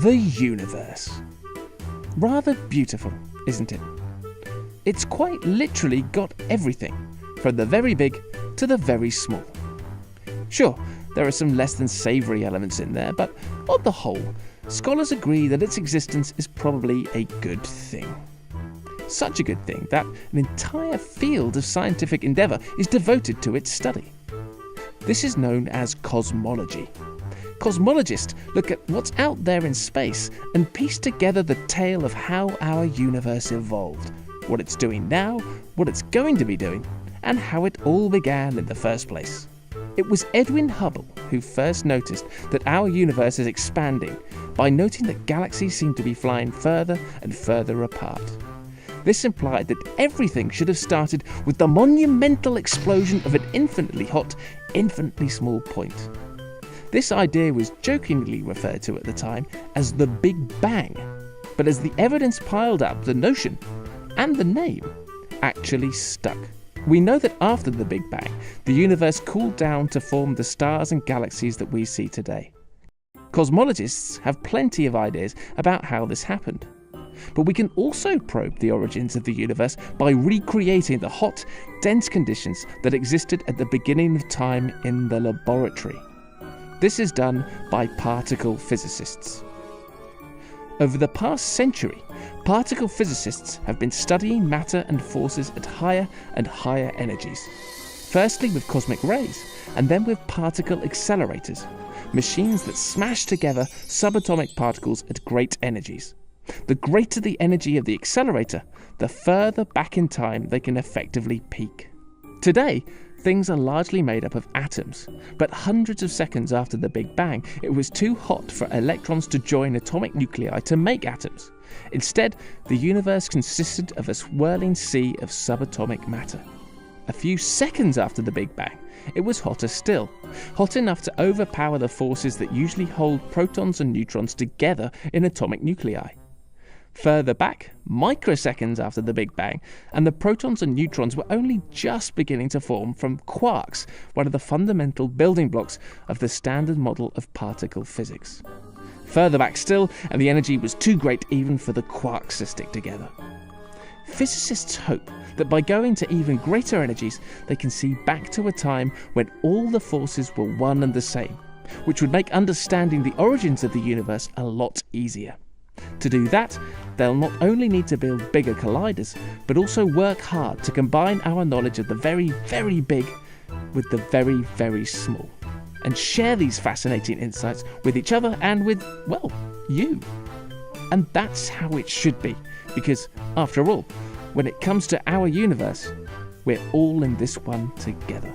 The universe. Rather beautiful, isn't it? It's quite literally got everything, from the very big to the very small. Sure, there are some less than savoury elements in there, but on the whole, scholars agree that its existence is probably a good thing. Such a good thing that an entire field of scientific endeavour is devoted to its study. This is known as cosmology. Cosmologists look at what's out there in space and piece together the tale of how our universe evolved, what it's doing now, what it's going to be doing, and how it all began in the first place. It was Edwin Hubble who first noticed that our universe is expanding by noting that galaxies seem to be flying further and further apart. This implied that everything should have started with the monumental explosion of an infinitely hot, infinitely small point. This idea was jokingly referred to at the time as the Big Bang, but as the evidence piled up, the notion, and the name, actually stuck. We know that after the Big Bang, the universe cooled down to form the stars and galaxies that we see today. Cosmologists have plenty of ideas about how this happened. But we can also probe the origins of the universe by recreating the hot, dense conditions that existed at the beginning of time in the laboratory. This is done by particle physicists. Over the past century, particle physicists have been studying matter and forces at higher and higher energies. Firstly with cosmic rays, and then with particle accelerators, machines that smash together subatomic particles at great energies. The greater the energy of the accelerator, the further back in time they can effectively peak. Today, things are largely made up of atoms, but hundreds of seconds after the Big Bang, it was too hot for electrons to join atomic nuclei to make atoms. Instead, the universe consisted of a swirling sea of subatomic matter. A few seconds after the Big Bang, it was hotter still, hot enough to overpower the forces that usually hold protons and neutrons together in atomic nuclei. Further back, microseconds after the Big Bang, and the protons and neutrons were only just beginning to form from quarks, one of the fundamental building blocks of the standard model of particle physics. Further back still, and the energy was too great even for the quarks to stick together. Physicists hope that by going to even greater energies, they can see back to a time when all the forces were one and the same, which would make understanding the origins of the universe a lot easier. To do that, they'll not only need to build bigger colliders, but also work hard to combine our knowledge of the very, very big with the very, very small, and share these fascinating insights with each other and with, well, you. And that's how it should be, because, after all, when it comes to our universe, we're all in this one together.